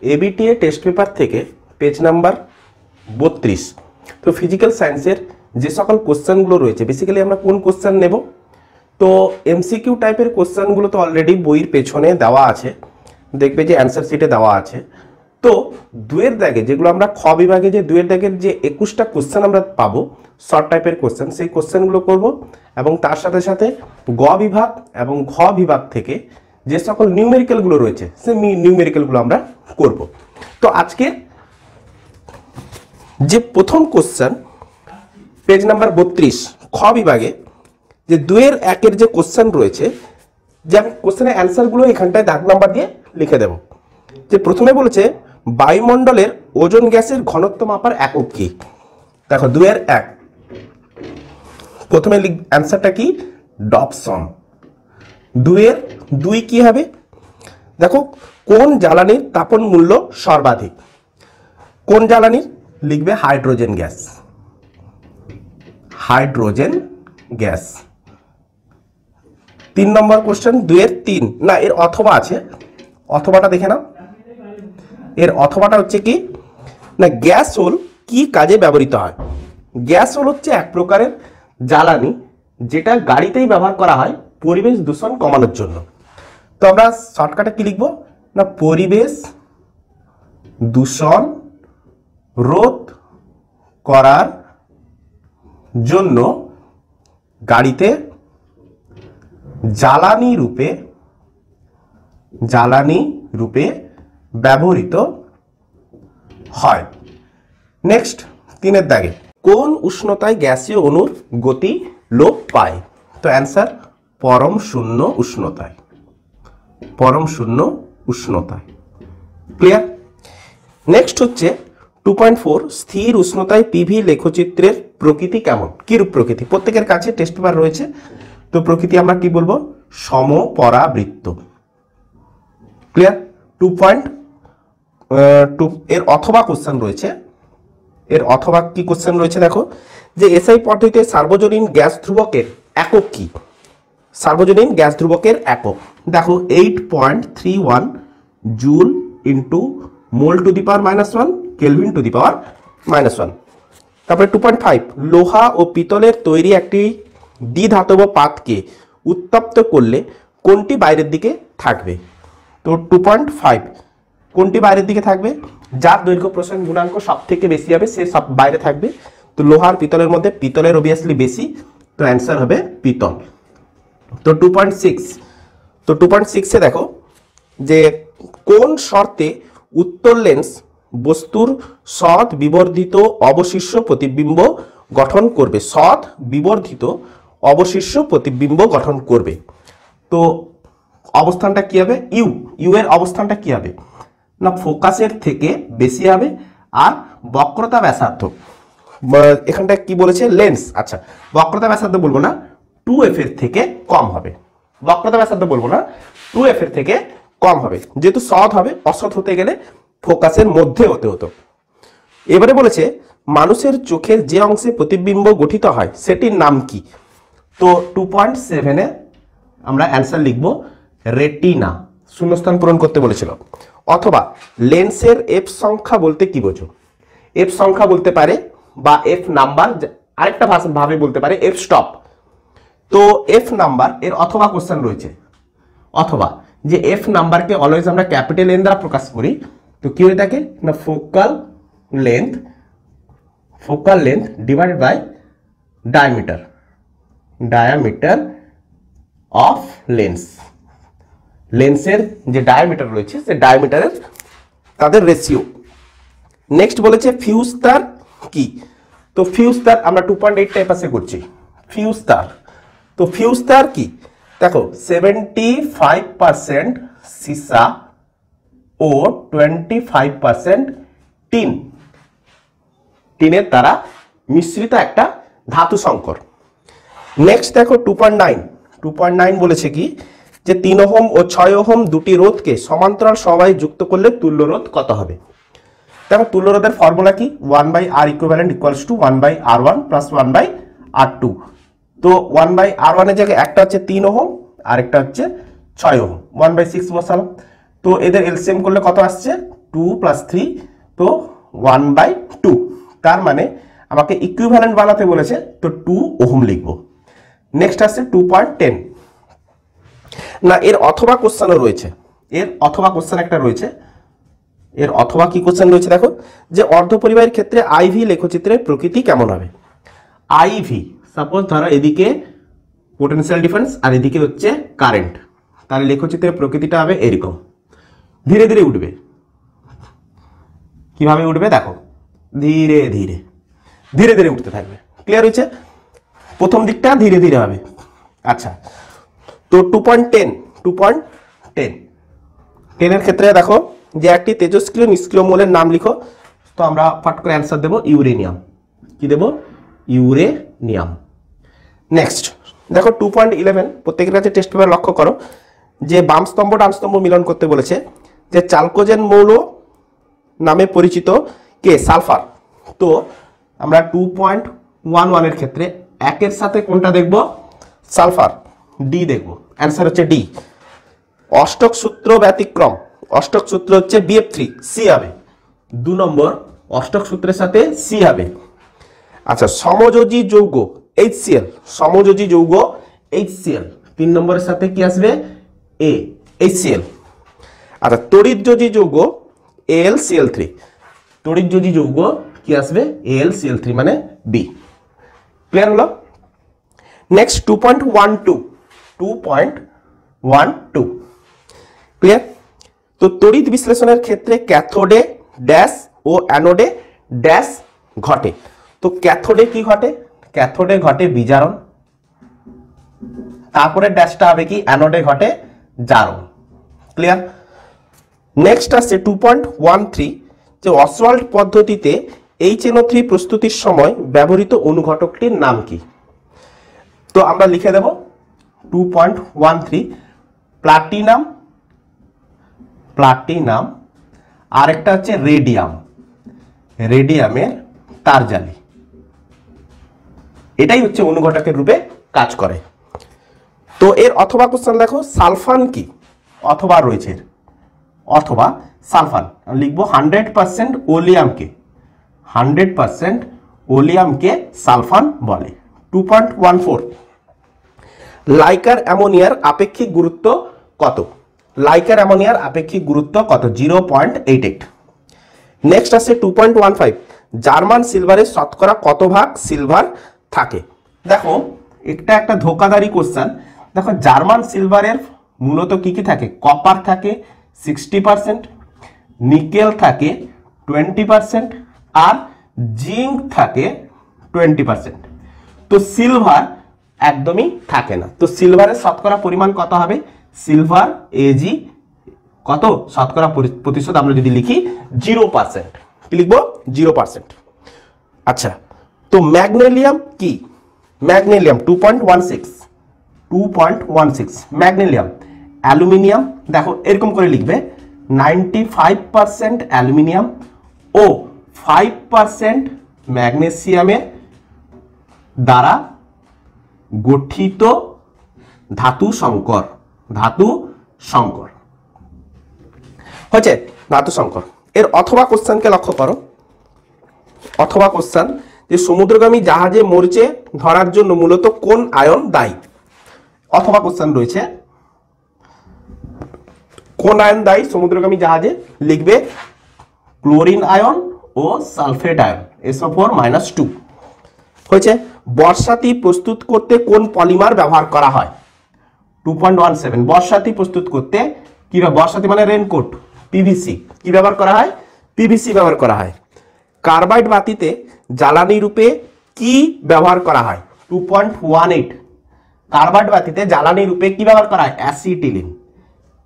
ABTA test paper থেকে page number 32। তো physical সায়েন্সের যে সকল কোশ্চেনগুলো রয়েছে, বেসিক্যালি আমরা কোন কোশ্চেন নেব, তো এমসিকিউ টাইপের কোশ্চেনগুলো তো অলরেডি বইয়ের পেছনে দেওয়া আছে, দেখবে যে অ্যান্সার শিটে দেওয়া আছে। তো দুয়ের দাগে যেগুলো আমরা খ বিভাগে যে দুয়ের দাগের যে 21টা কোশ্চেন আমরা পাবো শর্ট টাইপের কোশ্চেন, সেই কোশ্চেনগুলো করব এবং তার সাথে সাথে গ বিভাগ এবং ঘ বিভাগ থেকে যে সকল নিউমেরিক্যালগুলো রয়েছে সেই নিউমেরিক্যালগুলো আমরা করব। তো আজকে যে প্রথম কোশ্চেন পেজ নাম্বার 32 খ বিভাগে যে দুয়ের একের যে কোশ্চেন রয়েছে, যে আমি কোশ্চেনের অ্যান্সারগুলো এখানটায় দাগ নাম্বার দিয়ে লিখে দেব। যে প্রথমে বলেছে বায়ুমণ্ডলের ওজোন গ্যাসের ঘনত্ব মাপার একক কি। দেখো দুয়ের এক, প্রথমে অ্যান্সারটা কি, ডবসন। দুয়ের দুই কি হবে, দেখো কোন জ্বালানির তাপন মূল্য সর্বাধিক, কোন জ্বালানির, লিখবে হাইড্রোজেন গ্যাস, হাইড্রোজেন গ্যাস। 3 নম্বর কোশ্চেন দুয়ের 3, না এর অথবা আছে, অথবাটা দেখে নাও। এর অথবাটা হচ্ছে কি না, গ্যাস হোল কি কাজে ব্যবহৃত হয়। গ্যাস হোল হচ্ছে এক প্রকারের জ্বালানি যেটা গাড়িতেই ব্যবহার করা হয় পরিবেশ দূষণ কমানোর জন্য। তো আমরা শর্টকাটে কি লিখবো না, পরিবেশ দূষণ রোধ করার জন্য গাড়িতে জ্বালানি রূপে ব্যবহৃত হয়। নেক্সট 3 দাগে, কোন উষ্ণতায় গ্যাসীয় অণুর গতি লোপ পায়। তো অ্যান্সার পরম শূন্য উষ্ণতায়, পরম শূন্য উষ্ণতায়। ক্লিয়ার। নেক্সট হচ্ছে 2.4 স্থির উষ্ণতায় পিভি লেখচিত্রের প্রকৃতি কেমন, কিরূপ প্রকৃতি। প্রত্যেকের কাছে টেস্ট পেপার রয়েছে, তো প্রকৃতি আমরা কি বলবো, সমপরাবৃত্ত। ক্লিয়ার। 2.2 এর অথবা কোশ্চেন রয়েছে, এর অথবা কি কোশ্চেন রয়েছে দেখো, যে এসআই পদ্ধতিতে সার্বজনীন গ্যাস ধ্রুবকের একক কি। সার্বজনীন গ্যাস ধ্রুবকের একক দেখো 8.31 joule into mole to the power -1 kelvin to the power -1। তারপরে 2.5 লোহা ও পিতলের তৈরি একটি দ্বিধাতব পাতকে উত্তপ্ত করলে কোনটি বাইরের দিকে থাকবে। তো 2.5 কোনটি বাইরের দিকে থাকবে, যার দৈর্ঘ্য প্রসারণ গুণাঙ্ক সব থেকে বেশি হবে সে সব বাইরে থাকবে। তো লোহার পিতলের মধ্যে পিতলের অবভিয়াসলি বেশি, তো অ্যান্সার হবে পিতল। তো 2.6, তো 2.6 দেখো যে কোন শর্তে উত্তর লেন্স বস্তুর সৎ বিবর্ধিত অবশিষ্ট প্রতিবিম্ব গঠন করবে, সৎ বিবর্ধিত অবশিষ্ট প্রতিবিম্ব গঠন করবে। তো অবস্থানটা কি হবে, ইউ এর অবস্থানটা কি হবে না, ফোকাসের থেকে বেশি হবে আর বক্রতা ব্যাসার্ধ, এখানটা কি বলেছে লেন্স, আচ্ছা বক্রতা ব্যাসার্ধ বলবো না, 2f এর থেকে কম হবে। বক্রতা ব্যাসার্ধ বলবো না, 2f এর থেকে কম হবে, যেহেতু সৎ হবে, অসৎ হতে গেলে ফোকাসের মধ্যে হতে হতো। এবারে বলেছে মানুষের চোখের যে অংশে প্রতিবিম্ব গঠিত হয় সেটির নাম কি। তো 2.7 এ আমরা অ্যান্সার লিখব রেটিনা, শূন্যস্থান পূরণ করতে বলেছিল। অথবা লেন্সের এফ সংখ্যা বলতে কি বোঝো, এফ সংখ্যা বলতে পারে বা এফ নাম্বার, আরেকটা ভাবে বলতে পারে এফ স্টপ। তো এফ নাম্বার এর অথবা কোশ্চেন রয়েছে, অথবা যে এফ নাম্বারকে অলওয়েজ আমরা ক্যাপিটাল এন দ্বারা প্রকাশ করি, তো কি হয়ে থাকে না focal length divided by diameter of lens. লেন্সের যে ডায়ামিটার রয়েছে সে ডায়ামিটারের তাদের রেশিও। নেক্সট বলেছে ফিউজ তার কি। তো ফিউজ তার আমরা 2.8 টাইপ পাশে করছি ফিউজ তার। তো ফিউজ তার কি দেখো 75% সীসা ও 25% টিনের দ্বারা মিশ্রিত একটা ধাতু সংকর। নেক্সট দেখো 2.9 বলেছে কি যে 3 ওহম ও 6 ওহম দুটি রোধকে সমান্তরাল সমবায়ে যুক্ত করলে তুল্য রোধ কত হবে। দেখো তুল্য রোধের ফর্মুলা কি 1/R equivalent equals to 1/R1 plus 1/R2। তো 1/R1 এর জায়গায় একটা হচ্ছে 3 ওহম আর একটা হচ্ছে 6 ওহম, 1/6 বসালাম। তো এদের এলসিএম করলে কত আসছে 2+3 তো 1/2, তার মানে আমাকে ইকুইভ্যালেন্ট বানাতে বলেছে, তো 2 ওহম লিখবো। নেক্সট আসছে 2.10। না, এর অথবা কোশ্চেনও রয়েছে, এর অথবা কোশ্চেন একটা রয়েছে। এর অথবা কি কোশ্চেন রয়েছে দেখো, যে অর্ধপরিবাহীর ক্ষেত্রে আইভি লেখচিত্রের প্রকৃতি কেমন হবে। আইভি সাপোজ ধরো এদিকে পোটেনশিয়াল ডিফারেন্স আর এদিকে হচ্ছে কারেন্ট, তাহলে লেখচিত্রের প্রকৃতিটা হবে এরকম, ধীরে ধীরে উঠবে। কিভাবে উঠবে দেখো, ধীরে ধীরে ধীরে ধীরে উঠতে থাকবে। ক্লিয়ার হয়েছে? প্রথম দিকটা ধীরে ধীরে হবে। আচ্ছা, তো 2.10 এর ক্ষেত্রে দেখো যে একটি তেজস্ক্রিয় নিষ্ক্রিয় মৌলের নাম লিখো, তো আমরা ফট করে অ্যান্সার দেবো ইউরেনিয়াম। কি দেব? ইউরেনিয়াম। নেক্সট দেখো 2.11, প্রত্যেকের কাছে টেস্ট পেপার লক্ষ্য করো যে বাম স্তম্ভ ডান স্তম্ভ মিলন করতে বলেছে, যে চালকোজেন মৌল নামে পরিচিত কে? সালফার। তো আমরা 2.11 এর ক্ষেত্রে একের সাথে কোনটা দেখব? সালফার, ডি দেখব। অ্যান্সার হচ্ছে ডি। অষ্টক সূত্র ব্যতিক্রম, অষ্টক সূত্র হচ্ছে BF3, সি হবে 2 নম্বর, অষ্টক সূত্রের সাথে সি হবে। আচ্ছা, সমযোজী যৌগ HCl, সমযোজী যৌগ HCl 3 নম্বরের সাথে কি আসবে? এ, HCl। আচ্ছা, তড়িৎযোজী যৌগ AlCl3, তড়িৎযোজী যৌগ কি আসবে? AlCl3 মানে বি। ক্লিয়ার হলো? Next 2.12 clear? তো তড়িৎ বিশ্লেষণের ক্ষেত্রে ক্যাথোডে ড্যাশ ও অ্যানোডে ড্যাশ ঘটে। তো ক্যাথোডে কি ঘটে? ক্যাথোডে ঘটে বিজারণ, তারপরে ড্যাশটা হবে কি? অ্যানোডে ঘটে জারণ। ক্লিয়ার? নেক্সট আসছে 2.13, যে অসওয়াল্ড পদ্ধতিতে HNO3 প্রস্তুতির সময় ব্যবহৃত অনুঘটকটির নাম কি? তো আমরা লিখে দেব 2.13 প্লাটিনাম, প্লাটিনাম, আরেকটা হচ্ছে রেডিয়াম, রেডিয়ামের তারজালি। এটাই হচ্ছে অনুঘটকের রূপে কাজ করে। তো এর অথবা কোশ্চেন দেখো, সালফান কি? অথবা রয়েছে, অথবা সালফান লিখবো 100% ওলিয়ামকে, 100% ওলিয়ামকে সালফান বলে। 2.14 লাইকার অ্যামোনিয়ার আপেক্ষিক গুরুত্ব কত? লাইকার অ্যামোনিয়ার আপেক্ষিক গুরুত্ব কত? 0.88। নেক্সট আছে 2.15 জার্মান সিলভারের শতকরা কত ভাগ সিলভার থাকে? দেখো এটা একটা ধোকাধারী কোশ্চেন। দেখো জার্মান সিলভারের মূলত কি কি থাকে? কপার থাকে 60%, নিকেল থাকে 20% আর জিঙ্ক থাকে 20%। তো সিলভার একদমই থাকে না। তো সিলভারের শতকরা পরিমাণ কত হবে? সিলভার এজি কত? শতকরা প্রতিশত আমরা যদি লিখি 0%, কি লিখবো? 0%। আচ্ছা, তো ম্যাগনেলিয়াম কি? ম্যাগনেলিয়াম 2.16 ম্যাগনেলিয়াম। অ্যালুমিনিয়াম দেখো এরকম করে লিখবে 95% অ্যালুমিনিয়াম ও 5% ম্যাগনেসিয়ামের দ্বারা গঠিত ধাতু সংকর, ধাতু সংকর হচ্ছে ধাতু সংকর। এর অথবা কোশ্চেনকে লক্ষ্য করো, অথবা কোশ্চেন যে সমুদ্রগামী জাহাজে মরচে ধরার জন্য মূলত কোন আয়ন দায়ী? অথবা কোশ্চেন রয়েছে, কোন আয়ন দায়ী সমুদ্রগামী জাহাজে? লিখবে ক্লোরিন আয়ন ও সালফেট আয়ন, SO4-2 হয়েছে। বর্ষাতি প্রস্তুত করতে কোন পলিমার ব্যবহার করা হয়? 2.17 বর্ষাতি প্রস্তুত করতে কি? বর্ষাতি মানে রেনকোট, পিভিসি। কি ব্যবহার করা হয়? পিভিসি ব্যবহার করা হয়। কার্বাইড বাতিতে জ্বালানি রূপে কি ব্যবহার করা হয়? 2.18 কার্বাইড বাতিতে জ্বালানি রূপে কি ব্যবহার করা হয়? অ্যাসিটিলিন।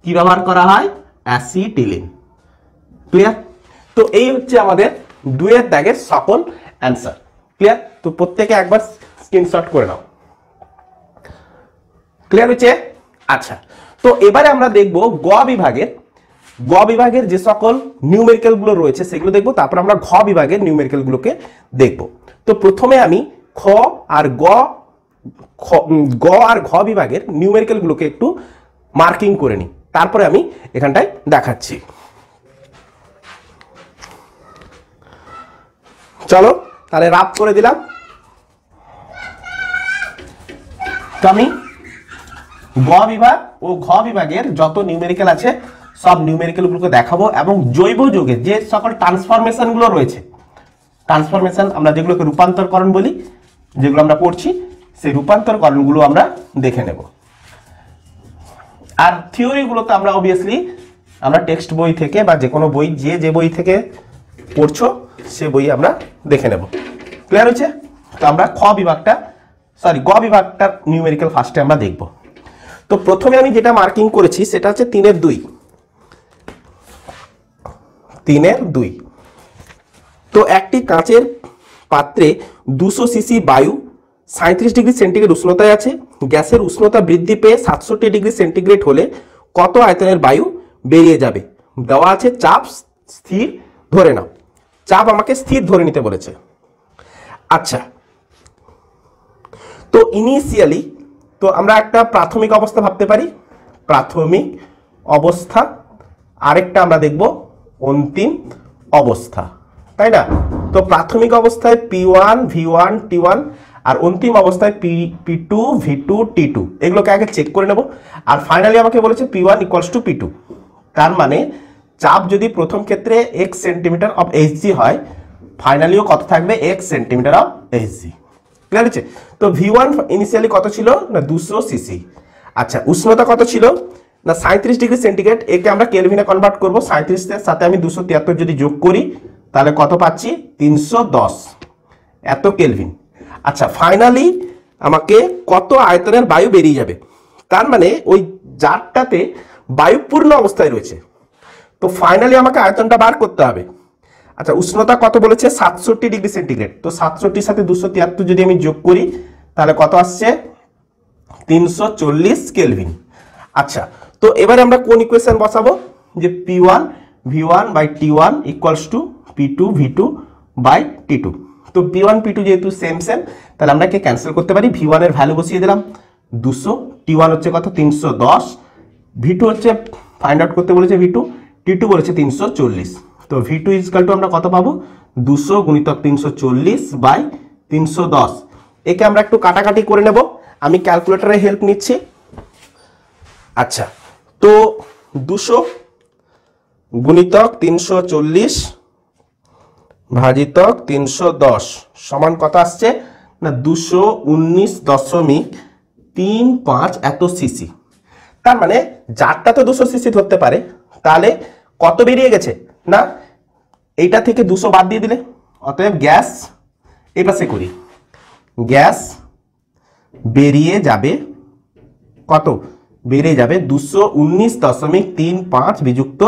কি ব্যবহার করা হয়? অ্যাসিটিলিন। ক্লিয়ার? তো এই হচ্ছে আমাদের 2 দাগের সকল অ্যান্সার। ক্লিয়ার? তো প্রত্যেকে একবার স্ক্রিনশট করে নাও। ক্লিয়ার হচ্ছে? আচ্ছা, তো এবারে আমরা দেখব গ বিভাগের যে সকল নিউমেরিক্যাল গুলো রয়েছে সেগুলো দেখব, তারপর আমরা ঘ বিভাগের নিউমেরিক্যাল গুলোকে দেখব। তো প্রথমে আমি গ আর ঘ বিভাগের নিউমেরিক্যাল গুলোকে একটু মার্কিং করে নিই, তারপরে আমি এখানটায় দেখাচ্ছি। চলো তাহলে রাফ করে দিলাম। তো আমি গ বিভাগ ও ঘ বিভাগের যত নিউমেরিক্যাল আছে সব নিউমেরিক্যাল গুলোকে দেখাবো এবং জৈব যৌগের যে সকল ট্রান্সফরমেশন গুলো রয়েছে, ট্রান্সফরমেশন আমরা যেগুলোকে রূপান্তরকরণ বলি, যেগুলো আমরা পড়ছি সেই রূপান্তরকরণগুলো আমরা দেখে নেব। আর থিওরিগুলোতে আমরা অবভিয়াসলি আমরা টেক্সট বই থেকে বা যে কোনো বই যে বই থেকে পড়ছো সে বই আমরা দেখে নেব। ক্লিয়ার হচ্ছে? তো আমরা গ বিভাগটার নিউমেরিক্যাল ফার্স্টে আমরা দেখব। তো প্রথমে আমি যেটা মার্কিং করেছি সেটা হচ্ছে 3-এর 2। 3-এর 2। তো একটি কাঁচের পাত্রে 200 সিসি বায়ু 37 ডিগ্রি সেন্টিগ্রেড উষ্ণতায় আছে। গ্যাসের উষ্ণতা বৃদ্ধি পেয়ে 67 ডিগ্রি সেন্টিগ্রেড হলে কত আয়তনের বায়ু বেরিয়ে যাবে? দেওয়া আছে চাপ স্থির ধরে নাও। চাপ আমাকে স্থির ধরে নিতে বলেছে। আচ্ছা, তো ইনিশিয়ালি তো আমরা একটা প্রাথমিক অবস্থা ভাবতে পারি, প্রাথমিক অবস্থা, আরেকটা আমরা দেখব অন্তিম অবস্থা, তাই না? তো প্রাথমিক অবস্থায় P1 V1 T1 আর অন্তিম অবস্থায় P2 V2 T2, এগুলোকে আগে চেক করে নেব। আর ফাইনালি আমাকে বলেছে P1 = P2। তার মানে চাপ যদি প্রথম ক্ষেত্রে x সেন্টিমিটার অফ Hg হয়, ফাইনালিও কত থাকবে? x centimetre of Hg। Clear হচ্ছে? তো V1 ইনিশিয়ালি কত ছিল না 200 সিসি। আচ্ছা, উষ্ণতা কত ছিল না 37 ডিগ্রি সেন্টিগ্রেড। একে আমরা কেলভিনে কনভার্ট করব। 37 এর সাথে আমি 273 যদি যোগ করি তাহলে কত পাচ্ছি? 310 এত কেলভিন। আচ্ছা, ফাইনালি আমাকে কত আয়তনের বায়ু বেরিয়ে যাবে? তার মানে ওই জারটাতে বায়ু পূর্ণ অবস্থায় রয়েছে। তো ফাইনালি আমাকে আয়তনটা বার করতে হবে। আচ্ছা, উষ্ণতা কত বলেছে? 67 ডিগ্রি সেন্টিগ্রেড। তো 67 সাথে 273 যদি আমি যোগ করি তাহলে কত আসছে? 340 কেলভিন। আচ্ছা, তো এবারে আমরা কোন ইকুয়েশন বসাবো? যে P1 V1 by T1 = P2 V2 by T2। তো P1 P2 যেহেতু সেম তাহলে আমরা ক্যান্সেল করতে পারি। V1 এর ভ্যালু বসিয়ে দিলাম 200, T1 হচ্ছে কত? 310, V2 হচ্ছে ফাইন্ড আউট করতে বলেছে V2, T2 বলেছে 340। তো V2 = আমরা কত পাবো? 200 × 340 বাই 310। একে আমরা একটু কাটাকাটি করে নেব। আমি ক্যালকুলেটরের হেল্প নিচ্ছি। আচ্ছা, তো 200 × 340 ভাজিতক 310 সমান কত আসছে না 219.35 এত সিসি। তার মানে জারটা তো 200 সিসি ধরতে পারে, তাহলে কত বেরিয়ে গেছে না এইটা থেকে 200 বাদ দিয়ে দিলে, অতএব গ্যাস এই পাশে করি, গ্যাস বেরিয়ে যাবে কত? বেরিয়ে যাবে 219.35 বিযুক্ত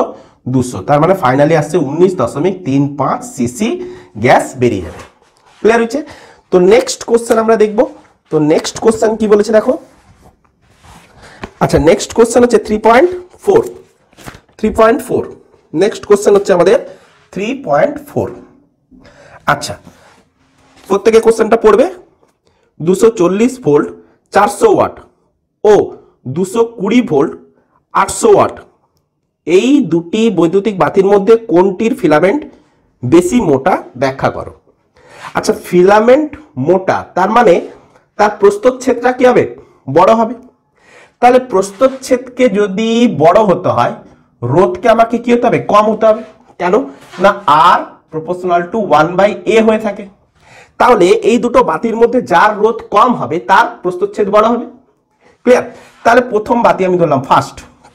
200। তার মানে ফাইনালি আসছে 19.35 সিসি গ্যাস বেরিয়ে যাবে। ক্লিয়ার হচ্ছে? তো নেক্সট কোশ্চেন আমরা দেখব। তো নেক্সট কোশ্চেন কি বলেছে দেখো। আচ্ছা, নেক্সট কোশ্চেন হচ্ছে 3.4। নেক্সট কোশ্চেন হচ্ছে আমাদের 3.4। আচ্ছা, প্রত্যেকে কোশ্চেনটা পড়বে। 240 ভোল্ট 400 ওয়াট ও 220 ভোল্ট 800 ওয়াট, এই দুটি বৈদ্যুতিক বাতির মধ্যে কোনটির ফিলামেন্ট বেশি মোটা ব্যাখ্যা করো। আচ্ছা, ফিলামেন্ট মোটা তার মানে তার প্রস্থচ্ছেদটা কি হবে? বড় হবে। তাহলে প্রস্থচ্ছেদকে যদি বড় হতে হয়, রোধকে আমাকে কি হতে হবে? কম হতে হবে। কেন না R = 1/A হয়ে থাকে। তাহলে এই দুটো বাতির মধ্যে যার রোধ কম হবে তার প্রস্থচ্ছেদ বড় হবে। ক্লিয়ার? তাহলে প্রথম বাতি আমি ধরলাম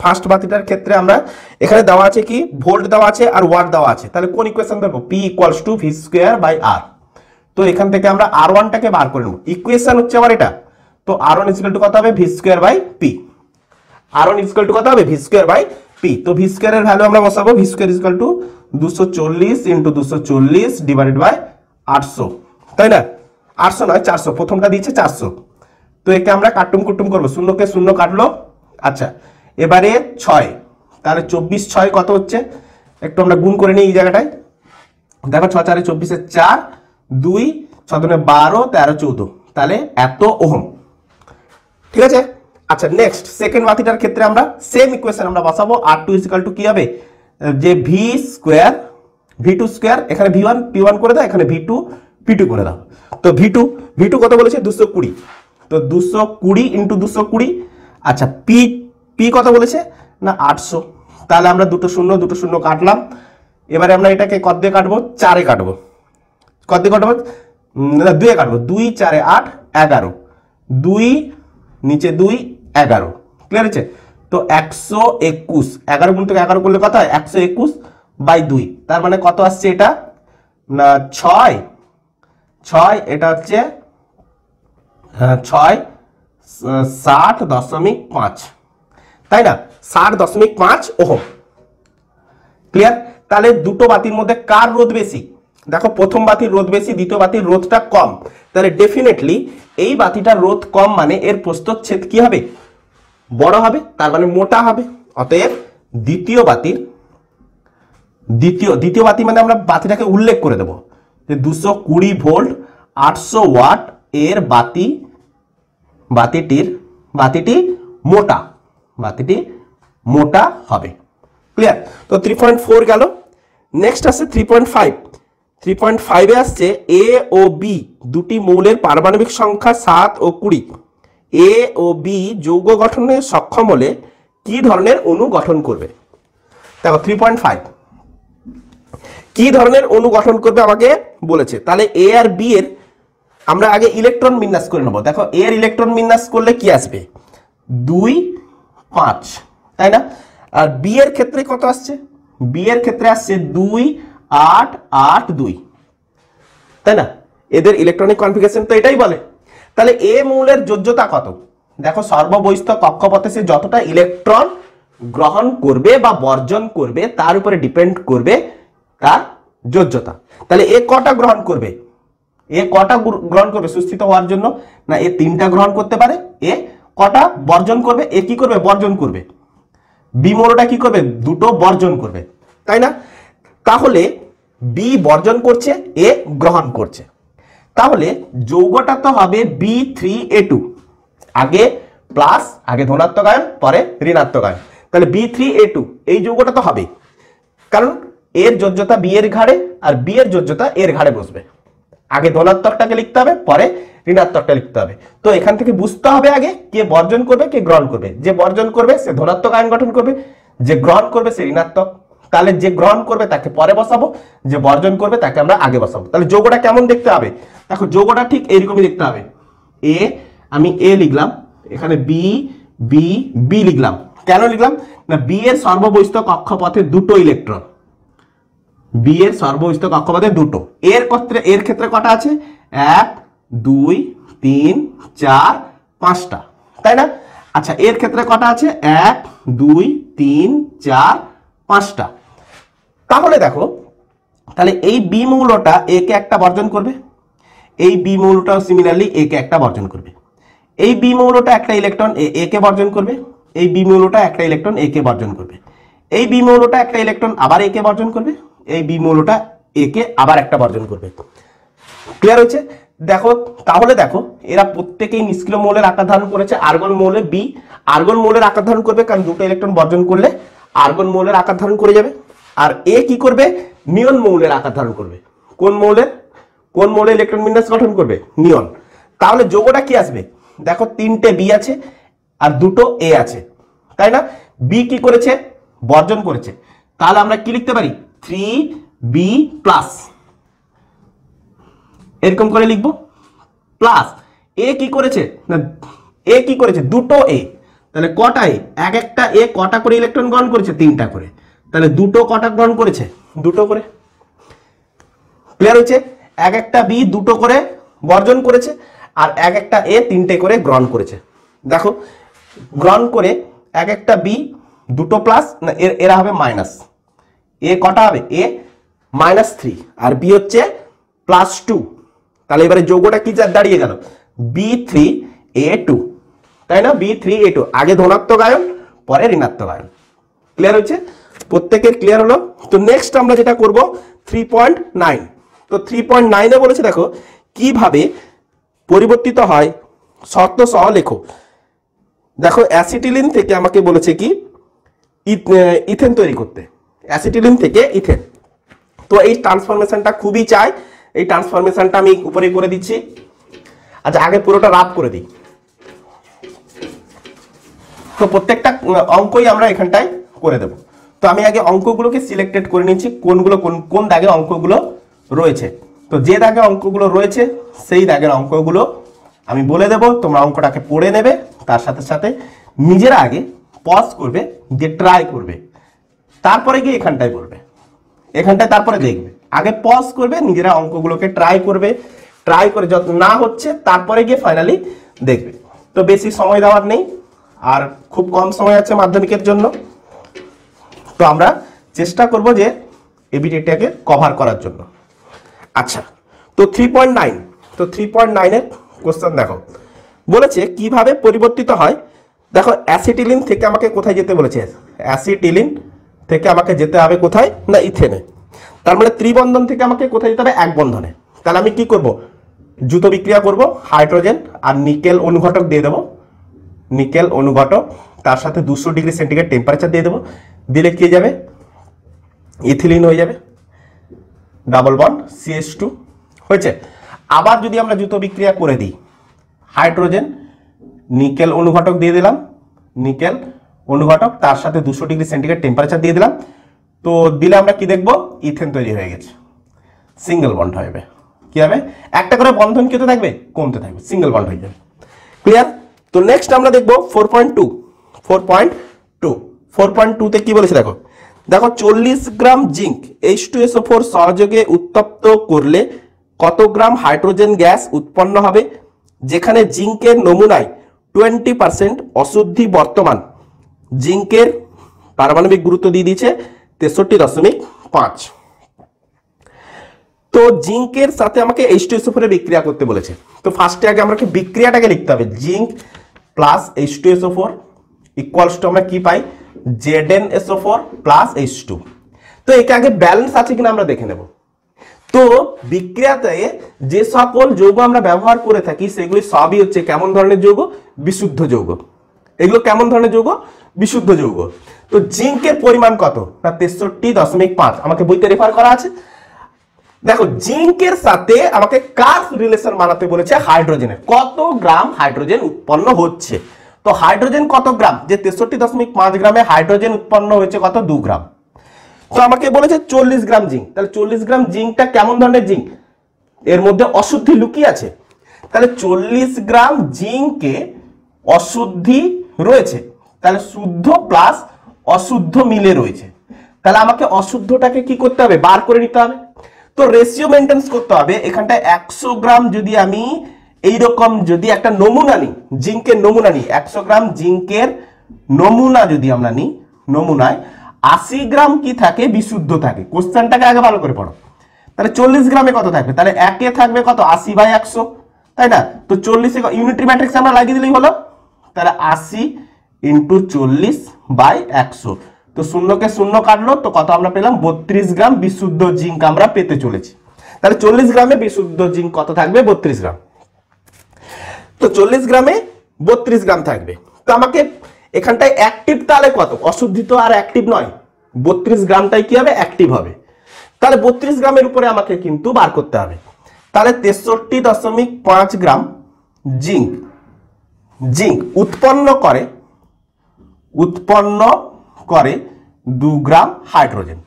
ফার্স্ট বাতিটার ক্ষেত্রে আমরা এখানে দেওয়া আছে কি ভোল্ট দেওয়া আছে আর ওয়াট দেওয়া আছে। তাহলে কোন ইকুয়েশন ধরবো? P = V²/R। তো এখান থেকে আমরা R1টাকে বার করে নেব। ইকুয়েশন হচ্ছে আমার এটা। তো R1 = কত হবে? V²/P। R1 = কত হবে? V²/P। তো V² এর ভ্যালু আমরা বসাবো। V² = 240 × 240 / 800, তাই না? 800 নয় 400, প্রথমটা দিয়েছে 400। তো একে আমরা কাটুম কুটুম করবো, শূন্যকে শূন্য কাটলো। আচ্ছা, এবারে 6, তাহলে 24 6 কত হচ্ছে? একটু আমরা গুণ করে নিই এই জায়গাটায়। দেখো 6 4 24 4, 2 6 12 13 14, তাহলে এত ওহম। ঠিক আছে? আচ্ছা, নেক্সট সেকেন্ড বাতিটার ক্ষেত্রে আমরা সেম ইকুয়েশন আমরা বসাবো। R2 = কি হবে? যে V² ভি2 স্কয়ার, এখানে ভি1 পি1 করে দাও, এখানে ভি2 পি2 করে দাও। তো ভি2 কত বলেছে 220, তো 220 ইন্টু 220। আচ্ছা পি কত বলেছে না 800, তাহলে আমরা দুটো শূন্য কাটলাম। এবারে আমরা এটাকে কত দিয়ে কাটবো, 4 এ কাটবো। কত দিয়ে কাটবো না 2 এ কাটবো, 2 4 8 11, 2 নিচে 2 11, ক্লিয়ার আছে। তো 121, 11 গুণ থেকে 11 করলে কত হয় 121 বাই 2, তার মানে কত আসছে এটা না 6, এটা হচ্ছে 6 60.5, তাই না 60.5 ওহম, ক্লিয়ার। তাহলে দুটো বাতির মধ্যে কার রোধ বেশি, দেখো প্রথম বাতির রোধ বেশি, দ্বিতীয় বাতির রোধটা কম, তাহলে ডেফিনেটলি এই বাতিটার রোধ কম মানে এর প্রস্থচ্ছেদ কি হবে বড় হবে, তার মানে মোটা হবে। অতএব দ্বিতীয় বাতি মানে আমরা বাতিটাকে উল্লেখ করে দেব যে 220 ভোল্ট 800 ওয়াট এর বাতিটি মোটা হবে, ক্লিয়ার। তো 3.4 গেল। নেক্সট আসছে 3.5 এ আসছে এ ও বি দুটি মৌলের পারমাণবিক সংখ্যা 7 ও 20। এ ও বি যৌগ গঠনে সক্ষম হলে কি ধরনের অণু গঠন করবে। দেখো 3.5 কি ধরনের অণু গঠন করবে আমাকে বলেছে। তাহলে এ আর বি এর আমরা আগে ইলেকট্রন বিন্যাস করে নেব। দেখো এ এর ইলেকট্রন বিন্যাস করলে কি আসবে 2 5, তাই না। আর বি এর ক্ষেত্রে কত আসছে, বি এর ক্ষেত্রে আসছে 2 8 8 2, তাই না। এদের ইলেকট্রনিক কনফিগারেশন তো এটাই বলে। তাহলে এ মৌলের যোজ্যতা কত, দেখো সর্ববহিস্থ কক্ষপথে সে যতটা ইলেকট্রন গ্রহণ করবে বা বর্জন করবে তার উপরে ডিপেন্ড করবে তার যোজ্যতা। তাহলে এ কটা গ্রহণ করবে, সুস্থিত হওয়ার জন্য না এ 3টা গ্রহণ করতে পারে। এ কটা বর্জন করবে, এ কি করবে বর্জন করবে। বি মৌলটা কি করবে, 2টো বর্জন করবে, তাই না। তাহলে বি বর্জন করছে, এ গ্রহণ করছে, তাহলে যৌগটা তো হবে B3A2, আগে প্লাস, আগে ধনাত্মক আয়ন পরে ঋণাত্মক আয়ন। তাহলে B3A2 এই যৌগটা তো হবে, কারণ এর যোজ্যতা বি এর ঘাড়ে আর বি এর যোজ্যতা এর ঘাড়ে বসবে। আগে ধনাত্মকটাকে লিখতে হবে পরে ঋণাত্মকটা লিখতে হবে। তো এখান থেকে বুঝতে হবে আগে কে বর্জন করবে কে গ্রহণ করবে। যে বর্জন করবে সে ধনাত্মক আয়ন গঠন করবে, যে গ্রহণ করবে সে ঋণাত্মক। তাহলে যে গ্রহণ করবে তাকে পরে বসাবো, যে বর্জন করবে তাকে আমরা আগে বসাবো। তাহলে যৌগটা কেমন দেখতে হবে, দেখো যৌগটা ঠিক এইরকমই দেখতে হবে। আমি এ লিখলাম, এখানে বি লিখলাম। কেন লিখলাম না বি এর সর্ববহিস্থ কক্ষপথে 2টো ইলেকট্রন, বি এর সর্ববহিস্থ কক্ষপথে 2টো। এর ক্ষেত্রে কটা আছে 1 2 3 4 5টা, তাই না। আচ্ছা এর ক্ষেত্রে কটা আছে 1 2 3 4 5টা। তাহলে দেখো তাহলে এই বি মৌলটা এ কে একটা বর্জন করবে, এই বি মৌলটাও সিমিলারলি এ কে একটা বর্জন করবে। এই বি মৌলটা একটা ইলেকট্রন এ কে বর্জন করবে, এই বি মৌলটা একটা ইলেকট্রন এ কে বর্জন করবে, এই বি মৌলটা একটা ইলেকট্রন আবার এ কে বর্জন করবে, এই বি মৌলটা এ কে আবার একটা বর্জন করবে। ক্লিয়ার হয়েছে। দেখো তাহলে দেখো এরা প্রত্যেকেই নিষ্ক্রিয় মৌলের আকার ধারণ করেছে। আর্গন মৌলে বি আর্গন মৌলের আকার ধারণ করবে, কারণ 2টো ইলেকট্রন বর্জন করলে আর্গন মৌলের আকার ধারণ করে যাবে। আর এ কি করবে নিয়ন মৌলের আকার ধারণ করবে। কোন মৌলে ইলেকট্রন বিন্যাস গঠন করবে নিয়ন। তাহলে যৌগটা কি আসবে, দেখো 3টে বি আছে আর 2টো এ আছে, তাই না। বি কি করেছে বর্জন করেছে, তাহলে আমরা কি লিখতে পারি 3b প্লাস, এরকম করে লিখবো প্লাস। এ কি করেছে না এ কি করেছে 2টো এ, তাহলে কটা এ, এক একটা এ কটা করে ইলেকট্রন গ্রহণ করেছে 3টা করে, তাহলে 2টো কটা গ্রহণ করেছে 2টো করে। ক্লিয়ার হয়েছে। এক একটা বি 2টো করে বর্জন করেছে আর এক একটা এ 3টে করে গ্রহণ করেছে। দেখো গ্রহণ করে এক একটা বি 2টো প্লাস না এরা হবে মাইনাস, এ কটা হবে এ -3 আর বি হচ্ছে +2। তাহলে এবারে যৌগটা কি দাঁড়িয়ে গেল B3A2, তাই না। B3A2 আগে ধনাত্মক আয়ন পরে ঋণাত্মক আয়ন। ক্লিয়ার হচ্ছে, প্রত্যেকের ক্লিয়ার হলো। তো নেক্সট আমরা যেটা করব 3.9। তো 3.9 এ বলেছে দেখো কিভাবে পরিবর্তিত হয় শর্ত সহ লেখো। দেখো অ্যাসিটিলিন থেকে আমাকে বলেছে কি ইথেন তৈরি করতে, অ্যাসিটিলিন থেকে ইথেন। তো এই ট্রান্সফরমেশনটা খুবই চাই, এই ট্রান্সফরমেশনটা আমি উপরে করে দিচ্ছি। আচ্ছা, আগে পুরোটা রাফ করে দিই। তো প্রত্যেকটা অঙ্কই আমরা এখানটায় করে দেব। তো আমি আগে অঙ্কগুলোকে সিলেক্টেড করে নিচ্ছি, কোনগুলো কোন দাগে অঙ্কগুলো রয়েছে। তো যে দাগে অঙ্কগুলো রয়েছে সেই দাগের অঙ্কগুলো আমি বলে দেব, তোমরা অঙ্কটাকে পড়ে নেবে, তার সাথে সাথে নিজেরা আগে পজ করবে, দিয়ে ট্রাই করবে, তারপরে গিয়ে এখানটায় বলবে, এখানটায় তারপরে দেখবে। আগে পজ করবে, নিজেরা অঙ্কগুলোকে ট্রাই করবে, ট্রাই করে যত না হচ্ছে তারপরে গিয়ে ফাইনালি দেখবে। তো বেশি সময় দেওয়ার নেই, আর খুব কম সময় আছে মাধ্যমিকের জন্য। তো আমরা চেষ্টা করব যে এবিটিটাকে কভার করার জন্য। আচ্ছা, তো 3.9, তো 3.9 এর কোশ্চেন দেখো, বলেছে কিভাবে পরিবর্তিত হয়। দেখো, অ্যাসিটিলিন থেকে আমাকে কোথায় যেতে বলেছে? অ্যাসিটিলিন থেকে আমাকে যেতে হবে কোথায়? না, ইথেনে। তার মানে ত্রিবন্ধন থেকে আমাকে কোথায় যেতে হবে? এক বন্ধনে। তাহলে আমি কি করব? দ্রুত বিক্রিয়া করব, হাইড্রোজেন আর নিকেল অনুঘটক দিয়ে দেবো, নিকেল অনুঘটক, তার সাথে 200 ডিগ্রি সেন্টিগ্রেড টেম্পারেচার দিয়ে দেবো। দিলে কি যাবে? ইথিলিন হয়ে যাবে, ডাবল বন্ড CH2 হয়েছে। আবার যদি আমরা দ্রুত বিক্রিয়া করে দিই, হাইড্রোজেন নিকেল অনুঘটক দিয়ে দিলাম, নিকেল অনুঘটক, তার সাথে 200 ডিগ্রি সেন্টিগ্রেড টেম্পারেচার দিয়ে দিলাম। তো দিলে আমরা কি দেখবো? ইথেন তৈরি হয়ে গেছে, সিঙ্গেল বন্ড হবে। কি হবে? একটা করে বন্ধন কি হতে থাকবে? কমতে থাকবে, সিঙ্গেল বন্ড হয়ে যাবে। ক্লিয়ার? তো নেক্সট আমরা দেখবো 4.2। 4.2 তে কি বলেছে দেখো, দেখো 40 গ্রাম জিঙ্ক H2SO4 সহযোগে উত্তপ্ত করলে কত গ্রাম হাইড্রোজেন গ্যাস উৎপন্ন হবে, যেখানে জিঙ্কের নমুনায় 20% অশুদ্ধি বর্তমান। জিঙ্কের পারমাণবিক গুরুত্ব দিয়ে দিয়েছে 63.5। তো জিঙ্কের সাথে আমাকে H2SO4 এর বিক্রিয়া করতে বলেছে। তো ফার্স্টে আগে আমাকে বিক্রিয়াটাকে লিখতে হবে, zinc plus H2SO4 equals to আমরা কি পাই? ZnSO4 plus H2। তো একে আগে ব্যালেন্স আছে কিনা আমরা দেখে নেব। তো বিক্রিয়াতে যে সকল যৌগ আমরা ব্যবহার করে থাকি সেগুলি সবই হচ্ছে কেমন ধরনের যৌগ? বিশুদ্ধ যৌগ। এগুলো কেমন ধরনের যৌগ? বিশুদ্ধ যৌগ। তো জিঙ্কের পরিমাণ কত? না 63.5, আমাকে বইতে রেফার করা আছে। দেখো, জিঙ্কের সাথে আমাকে কার রিলেশন বানাতে বলেছে? হাইড্রোজেনের। কত গ্রাম হাইড্রোজেন উৎপন্ন হচ্ছে? তো হাইড্রোজেন কত গ্রাম? যে 63.5 গ্রামে হাইড্রোজেন উৎপন্ন হয়েছে কত? 2 গ্রাম। তো আমাকে বলেছে 40 গ্রাম জিঙ্ক। তাহলে 40 গ্রাম জিঙ্কটা কেমন ধরনের জিঙ্ক? এর মধ্যে অশুদ্ধি লুকিয়ে আছে। তাহলে 40 গ্রাম জিঙ্কে অশুদ্ধি রয়েছে, তাহলে শুদ্ধ প্লাস অশুদ্ধ মিলে রয়েছে। তাহলে আমাকে অশুদ্ধটাকে কি করতে হবে? বার করে নিতে হবে। তো রেশিও মেনটেন করতে হবে। এখানটায় 100 গ্রাম যদি আমি এইরকম যদি একটা নমুনা নিই, জিঙ্কের নমুনা নিই, 100 গ্রাম জিঙ্কের নমুনা যদি আমরা নিই, নমুনায় 80 গ্রাম কি থাকে? বিশুদ্ধ থাকে। কোশ্চেনটাকে আগে ভালো করে পড়ো। তাহলে 40 গ্রামে কত থাকবে? তাহলে একে থাকবে কত? 80/100, তাই না? তো 40 ইউনিটরি ম্যাট্রিক্স আমরা লাগিয়ে দিলেই হলো। তাহলে 80 × 40/100। তো শূন্যকে শূন্য কাটলো, তো কত আমরা পেলাম? 32 গ্রাম বিশুদ্ধ জিঙ্ক আমরা পেতে চলেছি। তাহলে 40 গ্রামে বিশুদ্ধ জিঙ্ক কত থাকবে? 32 গ্রাম। তো 40 গ্রামে 32 গ্রাম থাকবে। তো আমাকে এখানটায় অ্যাক্টিভ তাহলে কত? অশুদ্ধি তো আর অ্যাক্টিভ নয়, 32 গ্রামটাই কি হবে? অ্যাক্টিভ হবে। তাহলে 32 গ্রামের উপরে আমাকে কিন্তু বার করতে হবে। তাহলে 63.5 গ্রাম জিঙ্ক উৎপন্ন করে 2 গ্রাম হাইড্রোজেন।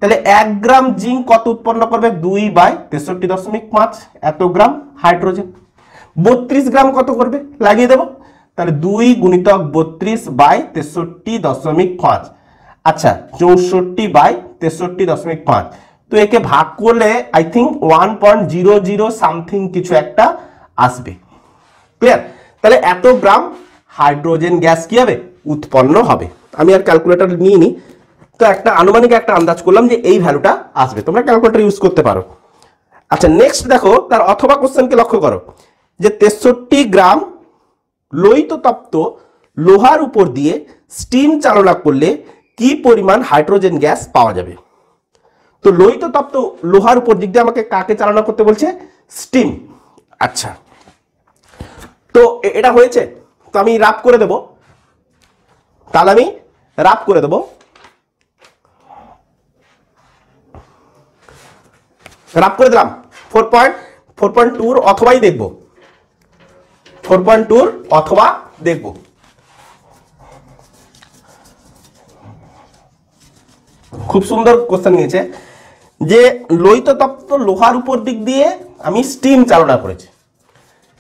তাহলে 1 গ্রাম জিঙ্ক কত উৎপন্ন করবে? 2/63.5, এত গ্রাম হাইড্রোজেন। 32 গ্রাম কত করবে? লাগিয়ে দেব। তাহলে 2 × 32/63.5, আচ্ছা 64/63.5। তো একে ভাগ করলে আই থিঙ্ক 1.00 সামথিং কিছু একটা আসবে। ক্লিয়ার? তাহলে এত গ্রাম হাইড্রোজেন গ্যাস কি হবে? উৎপন্ন হবে। আমি আর ক্যালকুলেটর নিয়ে নি, তো একটা আনুমানিক একটা আন্দাজ করলাম যে এই ভ্যালুটা আসবে। তোমরা ক্যালকুলেটর ইউজ করতে পারো। আচ্ছা, নেক্সট দেখো, তার অথবা কোশ্চেনকে লক্ষ্য করো যে 63 গ্রাম লোহিত তপ্ত লোহার উপর দিয়ে স্টিম চালনা করলে কি পরিমাণ হাইড্রোজেন গ্যাস পাওয়া যাবে? তো লোহিত তপ্ত লোহার উপর দিক দিয়ে আমাকে কাকে চালনা করতে বলছে? স্টিম। আচ্ছা, তো এটা হয়েছে। তো আমি রাফ করে দেব। তাহলে আমি রাফ করে দেব। রাফ করে দিলাম 4.2 অথবাই দেখব, 4.2 অথবা দেখব। খুব সুন্দর কোশ্চেন নিয়েছে যে লোহিত তপ্ত লোহার উপর দিক দিয়ে আমি স্টিম চালনা করেছি।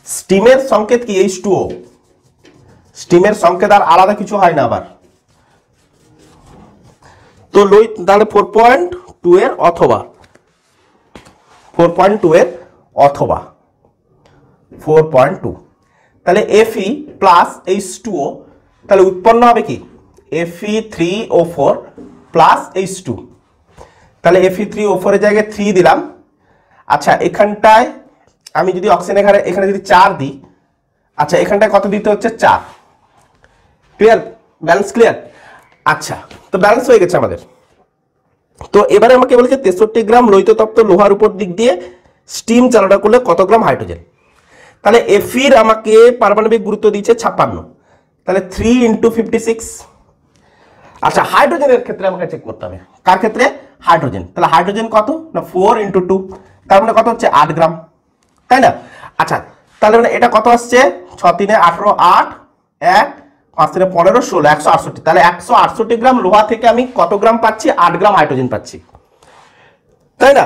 স্টিমের সংকেত কি H2O, স্টিমের সংকেত আর আলাদা কিছু হয় না আবার। তো লোহিত তাহলে 4.2 এর অথবা 4.2 এর অথবা 4.2, তাহলে Fe প্লাস H2O, তাহলে উৎপন্ন হবে কি Fe3O4 প্লাস H2, তাহলে Fe3O4 এর জায়গায় 3 দিলাম। আচ্ছা এখানটায় আমি যদি অক্সিজেন এখানে যদি 4 দিই, আচ্ছা এখানটায় কত দিতে হচ্ছে 4। Clear, balance clear. আচ্ছা তো ব্যালেন্স হয়ে গেছে আমাদের। তো এবারে আমাকে বলেছে 63 গ্রাম লোহিত তপ্ত লোহার উপর দিক দিয়ে স্টিম চালনা করলে কত গ্রাম হাইড্রোজেন। তাহলে এফির আমাকে পারমাণবিক গুরুত্ব দিয়েছে 56, তাহলে 3 × 56। আচ্ছা হাইড্রোজেনের ক্ষেত্রে আমাকে চেক করতে হবে, কার ক্ষেত্রে হাইড্রোজেন। তাহলে হাইড্রোজেন কত না 4 × 2, তার মানে কত হচ্ছে 8 গ্রাম, তাই না। আচ্ছা তাহলে মানে এটা কত আসছে 6 × 3 = 18, 8 1 5 × 3 = 15 16 168, তাহলে 168 গ্রাম লোহা থেকে আমি কত গ্রাম পাচ্ছি 8 গ্রাম হাইড্রোজেন পাচ্ছি, তাই না।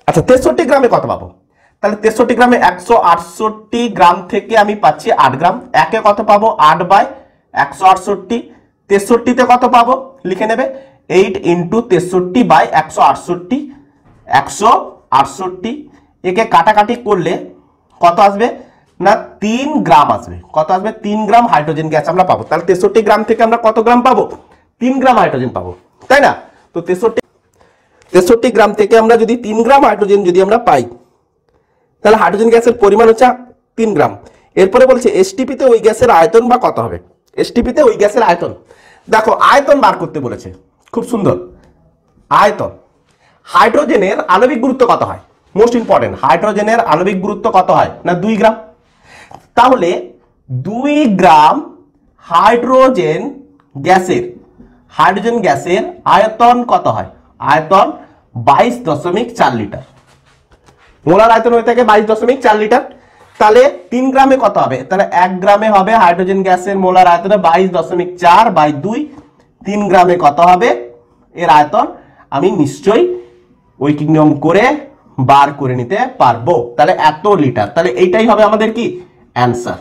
আচ্ছা 63 গ্রামে কত পাবো, তাহলে 63 গ্রামে 168 গ্রাম থেকে আমি পাচ্ছি 8 গ্রাম। একে কত পাবো 8/168, 63তে কত পাবো লিখে নেবে 8 × 63/168, 168, একে কাটাকাটি করলে কত আসবে না 3 গ্রাম আসবে। কত আসবে 3 গ্রাম হাইড্রোজেন গ্যাস আমরা পাবো। তাহলে 63 গ্রাম থেকে আমরা কত গ্রাম পাবো 3 গ্রাম হাইড্রোজেন পাবো, তাই না। তো 63 গ্রাম থেকে আমরা যদি 3 গ্রাম হাইড্রোজেন যদি আমরা পাই, তাহলে হাইড্রোজেন গ্যাসের পরিমাণ হচ্ছে 3 গ্রাম। এরপরে বলছে এসটিপিতে ওই গ্যাসের আয়তন বা কত হবে। এসটিপিতে ওই গ্যাসের আয়তন, দেখো আয়তন বার করতে বলেছে, খুব সুন্দর আয়তন। হাইড্রোজেনের আণবিক গুরুত্ব কত হয়, মোস্ট ইম্পর্টেন্ট, হাইড্রোজেনের আণবিক গুরুত্ব কত হয় না 2 গ্রাম। তাহলে 2 গ্রাম হাইড্রোজেন গ্যাসের আয়তন কত হয়, আয়তন 22.4 লিটার। মোলার আয়তন হয়ে থাকে 22.4 লিটার। তাহলে 3 গ্রামে কত হবে, তাহলে 1 গ্রামে হবে হাইড্রোজেন গ্যাসের মোলার আয়তন 22.4/2, 3 গ্রামে কত হবে এর আয়তন আমি নিশ্চয়ই ঐকিক নিয়ম করে বার করে নিতে পারবো। তাহলে এত লিটার, তাহলে এইটাই হবে আমাদের কি অ্যান্সার,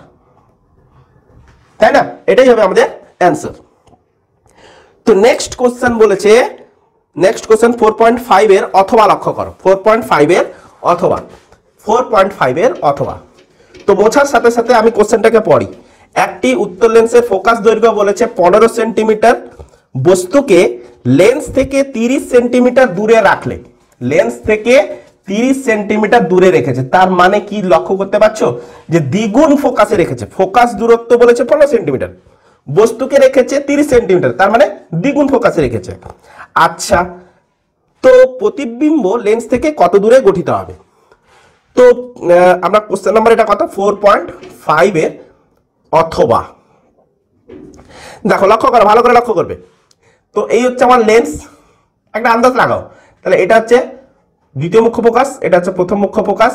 তাই না, এটাই হবে আমাদের অ্যান্সার। তো নেক্সট কোশ্চেন বলেছে, নেক্সট কোশ্চেন 4.5 এর অথবা লক্ষ্য করো, 4.5 এর অথবা, 4.5 এর অথবা। তো বোঝার সাথে সাথে আমি কোশ্চেনটাকে পড়ি। একটি উত্তর লেন্সের ফোকাস দৈর্ঘ্য বলেছে 15 সেন্টিমিটার, বস্তুকে লেন্স থেকে 30 সেন্টিমিটার দূরে রাখলে, লেন্স থেকে 30 সেন্টিমিটার দূরে রেখেছে, তার মানে কি লক্ষ্য করতে পারছো যে দ্বিগুণ ফোকাসে রেখেছে। ফোকাস দূরত্ব বলেছে 15 সেন্টিমিটার, বস্তুকে রেখেছে 30 সেন্টিমিটার, তার মানে দ্বিগুণ ফোকাসে রেখেছে। আচ্ছা তো প্রতিবিম্ব লেন্স থেকে কত দূরে গঠিত হবে। তো আমরা কোশ্চেন নাম্বার এটা কত 4.5 এর অথবা, দেখো লক্ষ্য করো, ভালো করে লক্ষ্য করবে। তো এই হচ্ছে আমার লেন্স, একটা আন্দাজ লাগাও। তাহলে এটা হচ্ছে দ্বিতীয় মুখ্য ফোকাস, এটা হচ্ছে প্রথম মুখ্য ফোকাস।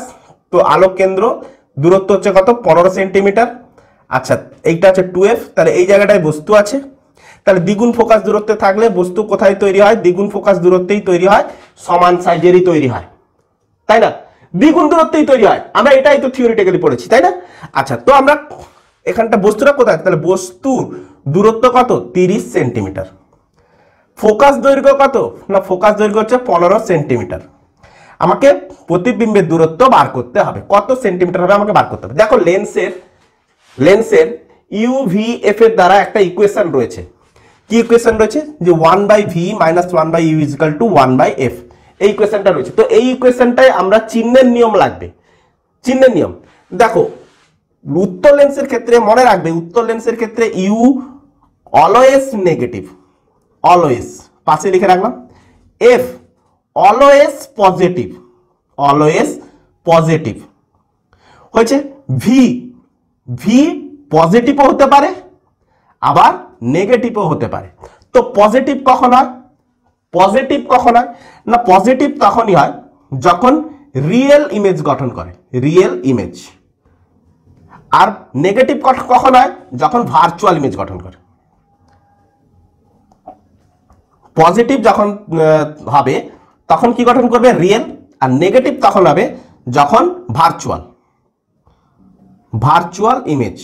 তো আলোক কেন্দ্র দূরত্ব হচ্ছে কত 15 সেন্টিমিটার। আচ্ছা এইটা হচ্ছে 2f, তাহলে এই জায়গাটায় বস্তু আছে। তাহলে দ্বিগুণ ফোকাস দূরত্বে থাকলে বস্তু কোথায় তৈরি হয়, দ্বিগুণ ফোকাস দূরত্বেই তৈরি হয়, সমান সাইজেরই তৈরি হয়, তাই না, দ্বিগুণ দূরত্বেই তৈরি হয়। আমরা এটাই তো থিওরিটিক্যালি পড়েছি, তাই না। আচ্ছা তো আমরা এখানটা বস্তুটা কোথায়, তাহলে বস্তুর দূরত্ব কত 30 সেন্টিমিটার, ফোকাস দৈর্ঘ্য কত না ফোকাস দৈর্ঘ্য হচ্ছে 15 সেন্টিমিটার। আমাকে প্রতিবিম্বের দূরত্ব বার করতে হবে, কত সেন্টিমিটার হবে আমাকে বার করতে হবে। দেখো লেন্সের UVF এর দ্বারা একটা ইকুয়েশন রয়েছে। কি ইকুয়েশন রয়েছে যে 1/v - 1/u = 1/f, এই ইকুয়েশনটা রয়েছে। তো এই ইকুয়েশনটাই আমরা চিহ্নের নিয়ম লাগবে, চিহ্নের নিয়ম। দেখো উত্তর লেন্সের ক্ষেত্রে মনে রাখবে, উত্তর লেন্সের ক্ষেত্রে ইউ অলওয়েজ নেগেটিভ, অলওয়েজ পাশে লিখে রাখলাম। F always positive, always positive হয়েছে। ভি পজিটিভও হতে পারে আবার নেগেটিভও হতে পারে। তো পজিটিভ কখন হয়, পজিটিভ কখন হয় না পজিটিভ তখনই হয় যখন রিয়েল ইমেজ গঠন করে, রিয়েল ইমেজ। আর নেগেটিভ কখন হয়? যখন ভার্চুয়াল ইমেজ গঠন করে। পজিটিভ যখন হবে তখন কি গঠন করবে? রিয়েল। আর নেগেটিভ তখন হবে যখন ভার্চুয়াল ইমেজ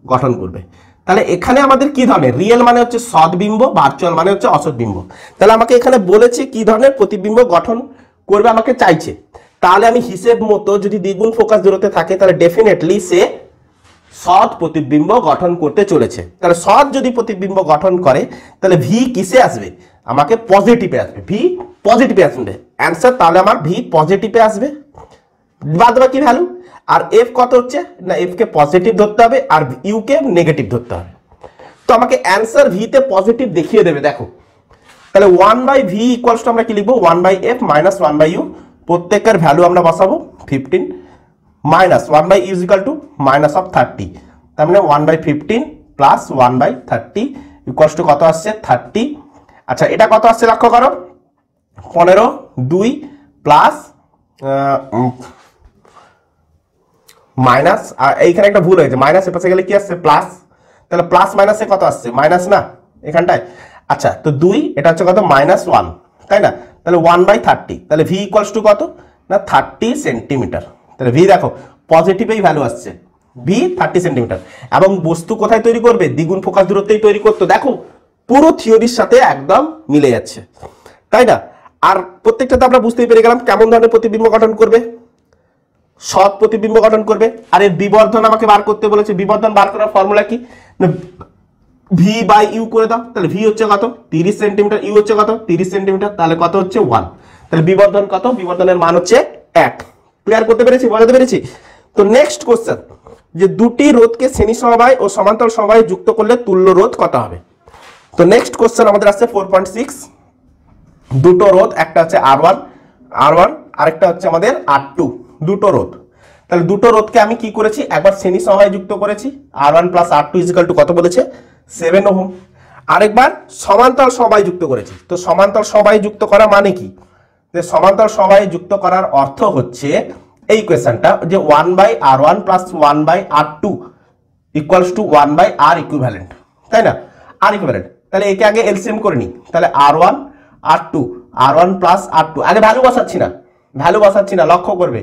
গঠন করবে। তাহলে এখানে আমাদের কি ধরনের? রিয়েল মানে হচ্ছে সদ্বিম্ব, ভার্চুয়াল মানে হচ্ছে অসদ্বিম্ব। তাহলে আমাকে এখানে বলেছে কি ধরনের প্রতিবিম্ব গঠন করবে আমাকে চাইছে। তাহলে আমি হিসেব মতো যদি দ্বিগুণ ফোকাস দূরত্বে থাকে তাহলে ডেফিনেটলি সে সৎ প্রতিবিম্ব গঠন করতে চলেছে। তাহলে সৎ যদি প্রতিবিম্ব গঠন করে তাহলে ভি কিসে আসবে? আমাকে পজিটিভে আসবে, ভি পজিটিভে আসবে অ্যান্সার। তাহলে আমার ভি পজিটিভে আসবে, বাদ বাকি ভ্যালু। আর এফ কত হচ্ছে না, এফ কে পজিটিভ ধরতে হবে আর ইউ কে নেগেটিভ ধরতে হবে। তো আমাকে অ্যান্সার ভি তে পজিটিভ দেখিয়ে দেবে। দেখো তাহলে 1/v ইকুয়ালস টু আমরা কি লিখবো? 1/f minus 1/u। প্রত্যেকের ভ্যালু আমরা বসাবো 15 minus 1/u is equal to minus of 30। তার মানে 1/15 প্লাস 1/30 ইকুয়ালস টু কত আসছে? 30। আচ্ছা এটা কত আসছে লক্ষ্য করো, 15 2 প্লাস মাইনাস, আর এইখানে একটা ভুল হয়েছে, মাইনাস এর পাশে গেলে কি আসছে? প্লাস। তাহলে প্লাস মাইনাসে কত আসছে? মাইনাস না এখানটায়। আচ্ছা তো 2 এটা হচ্ছে কত? -1, তাই না? তাহলে 1/30। তাহলে ভি ইকুয়ালস টু কত না 30 সেন্টিমিটার। তাহলে ভি দেখো পজিটিভেই ভ্যালু আসছে, ভি 30 সেন্টিমিটার। এবং বস্তু কোথায় তৈরি করবে? দ্বিগুণ ফোকাস দূরত্বেই তৈরি করতো। দেখো পুরো থিওরির সাথে একদম মিলে যাচ্ছে, তাই না? আর প্রত্যেকটাতে আমরা বুঝতেই পেরে গেলাম কেমন ধরনের প্রতিবিম্ব গঠন করবে, সৎ প্রতিবিম্ব গঠন করবে। আর এর বিবর্ধন আমাকে বার করতে বলেছে। বিবর্ধন বার করার ফর্মুলা কি? ভি বাই ইউ করে দাও। তাহলে ভি হচ্ছে কত? 30 সেন্টিমিটার, ইউ হচ্ছে কত? 30 সেন্টিমিটার। তাহলে কত হচ্ছে? 1। তাহলে বিবর্ধন কত? বিবর্ধনের মান হচ্ছে 1। ক্লিয়ার করতে পেরেছি, বোঝাতে পেরেছি? তো নেক্সট কোশ্চেন, যে দুটি রোধকে শ্রেণী সমবায় ও সমান্তরাল সমবায়ে যুক্ত করলে তুল্য রোধ কত হবে? তো নেক্সট কোশ্চেন আমাদের আসছে 4.6। দুটো রোধ, একটা হচ্ছে R1 আরেকটা হচ্ছে আমাদের R2, দুটো রোধ। তাহলে দুটো রোধকে আমি কি করেছি? একবার শ্রেণী সমবায়ে যুক্ত করেছি, R1 plus R2 equal to কত বলেছে? 7 ওহম। আরেকবার সমান্তরাল সমবায়ে যুক্ত করেছি। তো সমান্তরাল সমবায়ে যুক্ত করা মানে কি? যে সমান্তরাল সমবায়ে যুক্ত করার অর্থ হচ্ছে এই কোয়েশ্চনটা, যে 1/R1 plus 1/R2 equals to 1/R equivalent, তাই না? R equivalent. তাহলে একে আগে এলসিএম করে নিই। তাহলে R1 R1 প্লাস R2, আগে ভ্যালু বসাচ্ছি না, লক্ষ্য করবে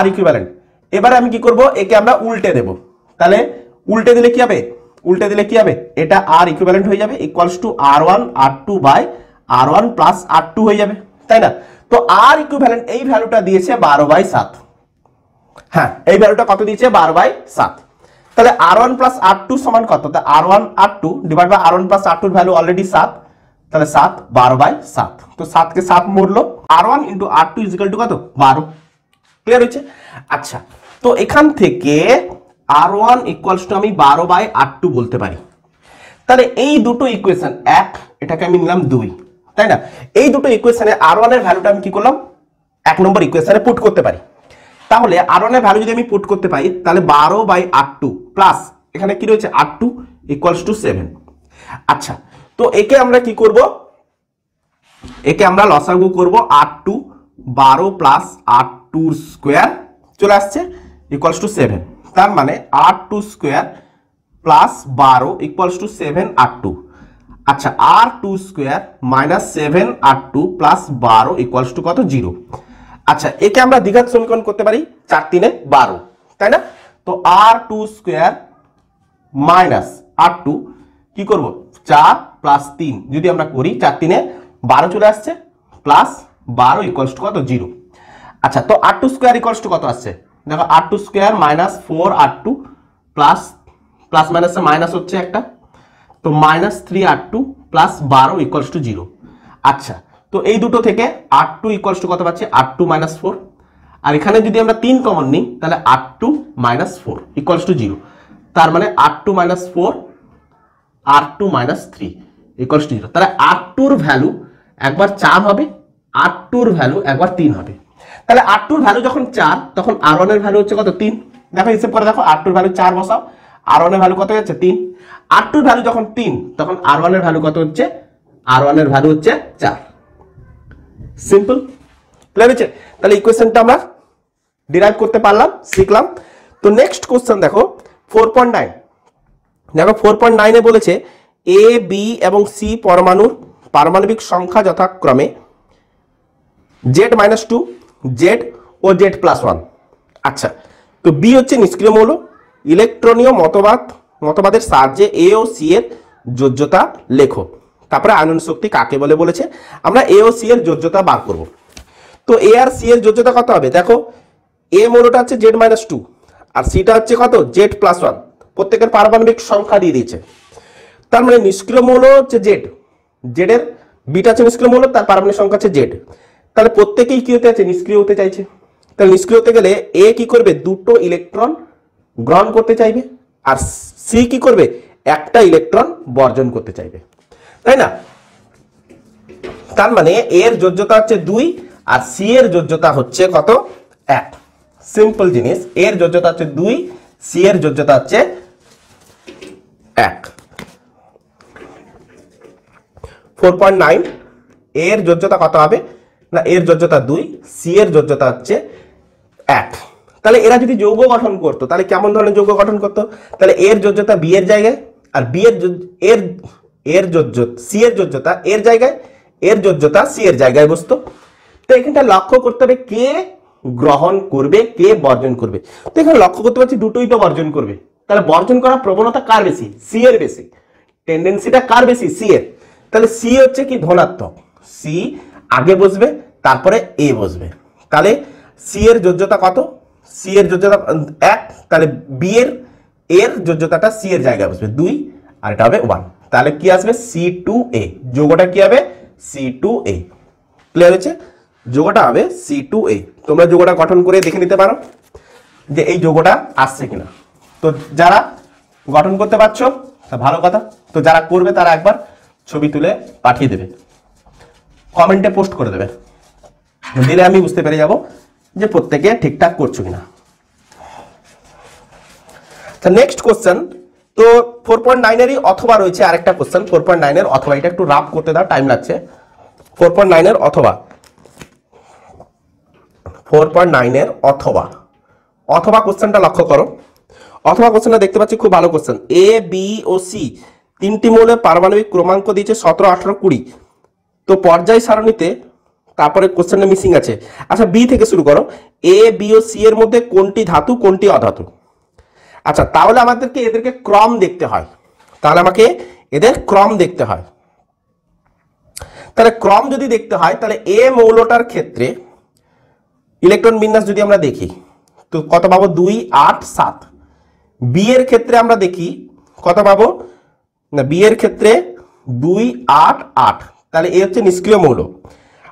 R ইকুইভ্যালেন্ট। এবারে আমি কি করব? একে আমরা উল্টে দেব। তাহলে উল্টে দিলে কি হবে? এটা R ইকুইভ্যালেন্ট হয়ে যাবে equals to R1 R2 by R1 plus R2 হয়ে যাবে, তাই না? তো R ইকুইভ্যালেন্ট এই ভ্যালুটা দিয়েছে 12/7। হ্যাঁ, এই ভ্যালুটা কত দিয়েছে? 12/7। তাহলে R1 প্লাস R2 সমান কত? তা R1 R2 divide by R1 plus R2 এর ভ্যালু অলরেডি 7। তাহলে 7 12/7। তো 7 কে 7 মোড়লো, R1 into R2 is equal to কত? 12। ক্লিয়ার হচ্ছে? আচ্ছা তো এখান থেকে R1 ইকুয়ালস টু আমি 12/R2 বলতে পারি। তাহলে এই দুটো ইকুয়েশন, এক এটাকে আমি নিলাম 2, তাই না? এই দুটো ইকুয়েশনে R1 এর ভ্যালুটা আমি কি করলাম? 1 নম্বর ইকুয়েশনে পুট করতে পারি। তাহলে R1 এর ভ্যালু যদি আমি পুট করতে পারি তাহলে 12/R2 প্লাস এখানে কি রয়েছে? R2 equals to 7। আচ্ছা তো একে আমরা কি করব? একে আমরা লসাগু করব। R2 12 প্লাস R2 স্কয়ার চলে আসছে ইকুয়ালস টু 7। তার মানে R2 square plus 12 equals two 7R2। আচ্ছা R2 square minus 7R2 plus 12 equals to কত? 0। আচ্ছা একে আমরা দ্বিঘাত সমীকরণ করতে পারি, 4 3 12, তাই না? তো R2 স্কয়ার মাইনাস R2 কি করব? 4 প্লাস 3 যদি আমরা করি, 4 3 12 চলে আসছে, প্লাস 12 ইকুয়ালস টু কত? 0। আচ্ছা তো R2 স্কয়ার ইকুয়ালস টু কত আসছে? দেখো R2 square minus 4R2 plus plus মাইনাসে মাইনাস হচ্ছে একটা, তো minus 3R2 plus 12 equals two 0। আচ্ছা তো এই দুটো থেকে R2 ইকুয়ালস টু কত পাচ্ছি? R2 minus 4। আর এখানে যদি আমরা 3 কমন নিই তাহলে R2 মাইনাস 4 ইকুয়ালস টু 0। তার মানে R2 minus 4 R2 minus 3 equals to 0। তাহলে R2 এর ভ্যালু একবার 4 হবে, R2 এর ভ্যালু একবার 3 হবে। তাহলে R2 এর ভ্যালু যখন 4 তখন R1 এর ভ্যালু হচ্ছে কত? 3। দেখো হিসাব করে দেখো, R2 এর ভ্যালু 4 বসাও, R1 এর ভ্যালু কত হচ্ছে? 3। R2 এর ভ্যালু যখন 3 তখন R1 এর ভ্যালু কত হচ্ছে? R1 এর ভ্যালু হচ্ছে 4। সিম্পল। ক্লিয়ার হয়েছে? তাহলে ইকুয়েশনটা আমরা ডিরাইভ করতে পারলাম, শিখলাম। তো নেক্সট কোশ্চেন দেখো 4.9। দেখো 4.9 বলেছে এ বি এবং সি পরমাণুর পারমাণবিক সংখ্যা যথাক্রমে Z-2, Z ও Z+1। আচ্ছা, তো বি হচ্ছে নিষ্ক্রিয় মৌল, ইলেকট্রনীয় মতবাদের সাহায্যে এ ও সি এর যোজ্যতা লেখো। তারপরে আয়নন শক্তি কাকে বলে বলেছে, আমরা এ ও সি এর যোজ্যতা বার করব। তো এ আর সি এর যোজ্যতা কত হবে? দেখো এ মৌলটা হচ্ছে Z-2 আর সিটা হচ্ছে কত? Z+1। প্রত্যেকের পারমাণবিক সংখ্যা দিয়ে দিয়েছে। তার মানে নিষ্ক্রিয় মৌল হচ্ছে জেড এর, বিটা হচ্ছে নিষ্ক্রিয় মৌল, তার পারমাণবিক সংখ্যা হচ্ছে জেড। তাহলে প্রত্যেকেই কি হতে চাইছে? নিষ্ক্রিয় হতে চাইছে। তাহলে নিষ্ক্রিয় হতে গেলে এ কি করবে? দুটো ইলেকট্রন গ্রহণ করতে চাইবে, আর সি কি করবে? একটা ইলেকট্রন বর্জন করতে চাইবে, তাই না? তার মানে এর যোজ্যতা হচ্ছে 2 আর সি এর যোজ্যতা হচ্ছে কত? 1। সিম্পল জিনিস, এর যোজ্যতা হচ্ছে 2, সি এর যোজ্যতা হচ্ছে 1। 4.9 এর যোজ্যতা কত হবে না? এর যোজ্যতা 2, সি এর যোজ্যতা হচ্ছে 1। তাহলে এরা যদি যৌগ গঠন করতো তাহলে কেমন ধরনের যৌগ গঠন করতো? তাহলে এর যোজ্যতা বি এর জায়গায়, আর বি এর যোজ্যতা সি এর যোজ্যতা এর জায়গায়, এর যোজ্যতা সি এর জায়গায় বসতো। তো এখানটা লক্ষ্য করতে হবে কে গ্রহণ করবে, কে বর্জন করবে। তো এখানে লক্ষ্য করতে পারছি দুটোই তো বর্জন করবে। তাহলে বর্জন করার প্রবণতা কার বেশি? সি এর বেশি। টেন্ডেন্সিটা কার বেশি? সি এর। তাহলে সি হচ্ছে কি? ধনাত্মক। সি আগে বসবে, তারপরে এ বসবে। তাহলে সি এর যোজ্যতা কত? সি এর যোজ্যতা 1। তাহলে বি এর যোজ্যতাটা সি এর জায়গায় বসবে 2, আর এটা হবে 1। তাহলে কি আসবে? C2A। যোগটা কি হবে? C2A। ক্লিয়ার হয়েছে? যোগটা হবে C2A। তোমরা যোগটা গঠন করে দেখে নিতে পারো যে এই যোগটা আসছে কিনা। তো যারা গঠন করতে পারছো তা ভালো কথা, তো যারা করবে তারা একবার ছবি তুলে পাঠিয়ে দেবে, কমেন্টে পোস্ট করে দেবে, দিলে আমি বুঝতে পেরে যাব যে প্রত্যেকে ঠিকঠাক করছো কিনা। নেক্সট কোশ্চেন, তো 4.9 এরই অথবা রয়েছে আরেকটা কোশ্চেন। 4.9 এর অথবা, এটা একটু রাফ করতে দাও, টাইম লাগছে। 4.9 এর অথবা, 4.9 এর অথবা কোশ্চেনটা লক্ষ্য করো। অথবা কোশ্চেনটা দেখতে পাচ্ছি খুব ভালো question. A B O C তিনটি মৌলের পারমাণবিক ক্রমাঙ্ক দিয়েছে 17, 18, 20। তো পর্যায় সারণীতে, তারপরে কোশ্চেনটা মিসিং আছে। আচ্ছা, বি থেকে শুরু করো। এ বি ও সি এর মধ্যে কোনটি ধাতু, কোনটি অধাতু? আচ্ছা, তাহলে আমাদেরকে এদেরকে ক্রম দেখতে হয়। তাহলে আমাকে এদের ক্রম দেখতে হয়। তাহলে ক্রম যদি দেখতে হয়, তাহলে এ মৌলটার ক্ষেত্রে ইলেকট্রন বিন্যাস যদি আমরা দেখি তো কত পাবো? 2, 8, 7। বি এর ক্ষেত্রে আমরা দেখি কত পাবো না? বি এর ক্ষেত্রে 2, 8, 8। তাহলে এ হচ্ছে নিষ্ক্রিয় মৌল।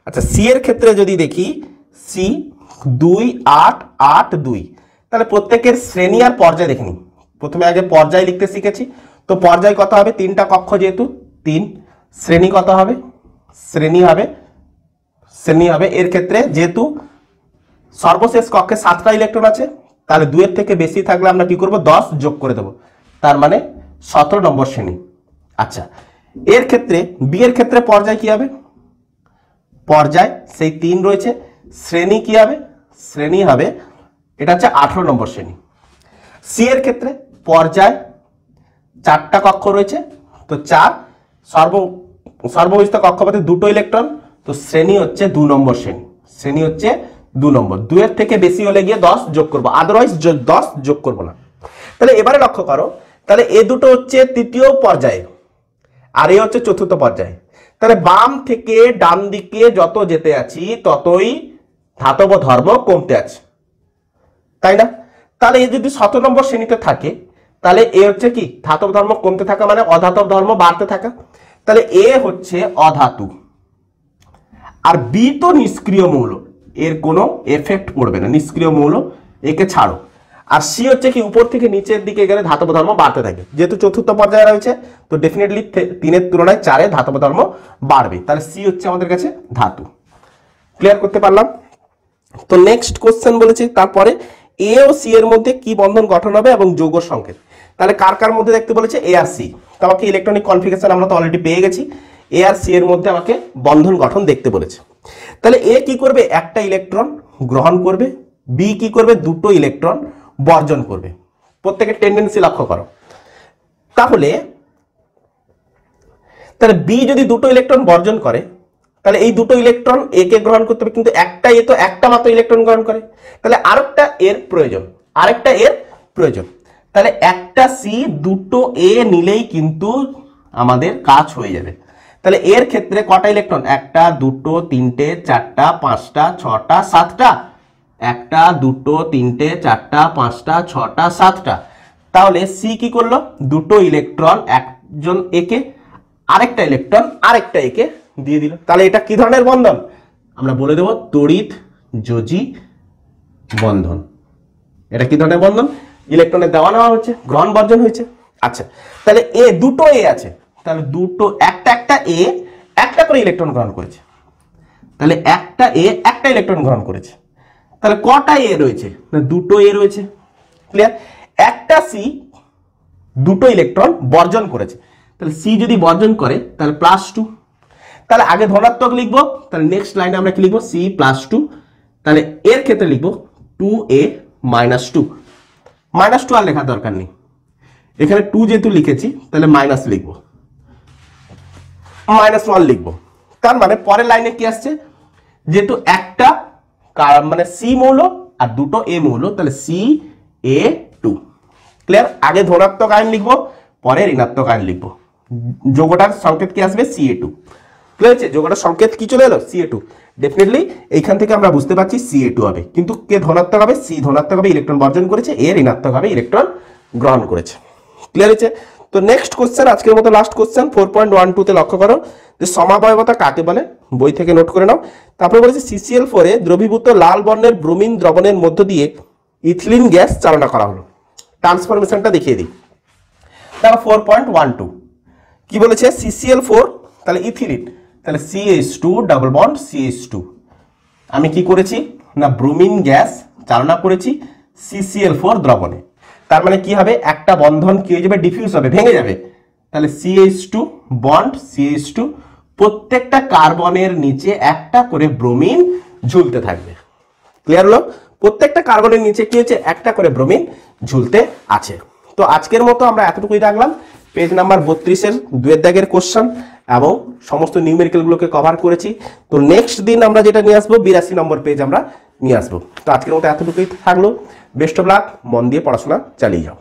আচ্ছা, সি এর ক্ষেত্রে যদি দেখি, সি 2, 8, 8, 2। তাহলে প্রত্যেকের শ্রেণী আর পর্যায় দেখে নিই। প্রথমে আগে পর্যায় লিখতে শিখেছি, তো পর্যায় কত হবে? 3টা কক্ষ যেহেতু 3। শ্রেণী কত হবে? শ্রেণী হবে এর ক্ষেত্রে যেহেতু সর্বশেষ কক্ষে 7টা ইলেকট্রন আছে, তাহলে 2 এর থেকে বেশি থাকলে আমরা কি করব? 10 যোগ করে দেব, তার মানে 17 নম্বর শ্রেণী। আচ্ছা, এর ক্ষেত্রে বি এর ক্ষেত্রে পর্যায় কি হবে? পর্যায় সেই 3 রয়েছে। শ্রেণী কি হবে? শ্রেণী হবে, এটা হচ্ছে 18 নম্বর শ্রেণী। সি এর ক্ষেত্রে পর্যায় 4টা কক্ষ রয়েছে, তো 4 সর্ববিষ্ট কক্ষপথে 2টো ইলেকট্রন, তো শ্রেণী হচ্ছে 2 নম্বর শ্রেণী। শ্রেণী হচ্ছে 2 নম্বর। 2 এর থেকে বেশি হলে গিয়ে 10 যোগ করবো, আদারওয়াইজ 10 যোগ করবো না। তাহলে এবারে লক্ষ্য করো, তাহলে এ দুটো হচ্ছে তৃতীয় পর্যায়ে আর এ হচ্ছে চতুর্থ পর্যায়ে। তাহলে বাম থেকে ডান দিকে যত যেতে আছি ততই ধাতব ধর্ম কমতে আছে, তাই না? তাহলে এ যদি 17 নম্বর শ্রেণীতে থাকে, তাহলে এ হচ্ছে কি? ধাতব ধর্ম কমতে থাকা মানে অধাতব ধর্ম বাড়তে থাকা। তাহলে এ হচ্ছে অধাতু, আর বি তো নিষ্ক্রিয় মৌল, এর কোনো এফেক্ট পড়বে না, নিষ্ক্রিয় মৌল, একে ছাড়ো। আর সি হচ্ছে কি? উপর থেকে নিচের দিকে গেলে ধাতব ধর্ম বাড়তে থাকে। যেহেতু চতুর্থ পর্যায়ে রয়েছে, তো ডেফিনেটলি 3-এর তুলনায় 4-এ ধাতব ধর্ম বাড়বে। তাহলে সি হচ্ছে আমাদের কাছে ধাতু। ক্লিয়ার করতে পারলাম? তো নেক্সট কোশ্চেন বলেছে, তারপরে এ ও সি এর মধ্যে কি বন্ধন গঠন হবে এবং যৌগ সংকেত। তাহলে কার কার মধ্যে দেখতে বলেছে? এ আর সি। তো আমাকে ইলেকট্রনিক কনফিগারেশন আমরা তো অলরেডি পেয়ে গেছি। এ আর সি এর মধ্যে আমাকে বন্ধন গঠন দেখতে বলেছে। তাহলে এ কি করবে, একটা ইলেকট্রন গ্রহণ করবে, বি কি করবে, দুটো ইলেকট্রন বর্জন করবে। প্রত্যেকের টেন্ডেন্সি লক্ষ্য করো। তাহলে বি যদি দুটো ইলেকট্রন বর্জন করে, তাহলে এই দুটো ইলেকট্রন এ কে গ্রহণ করতে হবে, কিন্তু একটা এ তো একটা মাত্র ইলেকট্রন গ্রহণ করে, তাহলে আরেকটা এর প্রয়োজন, আরেকটা এর প্রয়োজন। তাহলে একটা সি দুটো এ নিলেই কিন্তু আমাদের কাজ হয়ে যাবে। তাহলে এর ক্ষেত্রে কটা ইলেকট্রন, একটা দুটো তিনটে চারটা পাঁচটা ছটা সাতটা, একটা দুটো তিনটে চারটা পাঁচটা ছটা সাতটা। তাহলে সি কি করলো, দুটো ইলেকট্রন একজন একে, আরেকটা ইলেকট্রন আরেকটা একে দিয়ে দিল। তাহলে এটা কি ধরনের বন্ধন, আমরা বলে দেব তড়িৎ যোজী বন্ধন। এটা কি ধরনের বন্ধন, ইলেকট্রনের দেওয়া নেওয়া হচ্ছে, গ্রহণ বর্জন হয়েছে। আচ্ছা, তাহলে এ দুটো এ আছে, তাহলে দুটো একটা এ একটা করে ইলেকট্রন গ্রহণ করেছে, তাহলে একটা এ একটা ইলেকট্রন গ্রহণ করেছে। তাহলে কটা এ রয়েছে, না দুটো এ রয়েছে। ক্লিয়ার। একটা সি দুটো ইলেকট্রন বর্জন করেছে, তাহলে সি যদি বর্জন করে তাহলে +2। তাহলে আগে ধনাত্মক লিখবো, তাহলে নেক্সট লাইনে আমরা কি লিখবো, সি +2। তাহলে এর ক্ষেত্রে লিখবো 2a -2, -2 আর লেখার দরকার নেই, এখানে 2 যেহেতু লিখেছি তাহলে মাইনাস লিখবো, -1 লিখবো। তার মানে পরের লাইনে কি আসছে, যেহেতু একটা মানে সি মৌল আর দুটো এ মৌল, তাহলে CA2। ক্লিয়ার। আগে ধনাত্মক আয়ন লিখবো, পরে ঋণাত্মক আয়ন লিখবো, যোগটার সংকেত কি আসবে, CA2। ক্লিয়ার হচ্ছে, যোগটার সংকেত কি চলে এলো, CA2। ডেফিনেটলি এইখান থেকে আমরা বুঝতে পারছি CA2 হবে, কিন্তু কে ধনাত্মক হবে, সি ধনাত্মক হবে, ইলেকট্রন বর্জন করেছে, এ ঋণাত্মক হবে, ইলেকট্রন গ্রহণ করেছে। ক্লিয়ার হচ্ছে। তো নেক্সট কোশ্চেন, আজকের মতো লাস্ট কোশ্চেন 4.12 তে লক্ষ্য করো যে সমাবয়বতা কাকে বলে, বই থেকে নোট করে নাও। তারপরে বলেছে CCl4 এ দ্রবীভূত লাল বর্ণের ব্রোমিন দ্রবণের মধ্য দিয়ে ইথিলিন গ্যাস চালনা করা হলো। ট্রান্সফরমেশনটা দেখিয়ে দিই। দেখো 4.12 কি বলেছে, CCl4 তাহলে ইথিলিন, তাহলে CH2 ডাবল বন্ড CH2, আমি কি করেছি না ব্রোমিন গ্যাস চালনা করেছি CCl4 দ্রবণে। তার মানে কি হবে, একটা বন্ধন কি হয়ে যাবে, ডিফিউজ হবে, ভেঙে যাবে। তাহলে CH2 বন্ড CH2, প্রত্যেকটা কার্বনের নিচে একটা করে ব্রোমিন ঝুলতে থাকবে। ক্লিয়ার হলো, প্রত্যেকটা কার্বনের নিচে কি হচ্ছে, একটা করে ব্রোমিন ঝুলতে আছে। তো আজকের মতো আমরা এতটুকুই রাখলাম। পেজ নাম্বার 32-এর 2 দাগের কোশ্চেন এবং সমস্ত নিউমেরিক্যাল গুলোকে কভার করেছি। তো নেক্সট দিন আমরা যেটা নিয়ে আসবো 82 নম্বর পেজ আমরা নিয়ে আসবো। তো আজকের মতো এতটুকুই থাকলো। বেস্ট অফ লাক, মন দিয়ে পড়াশোনা চালিয়ে যাও।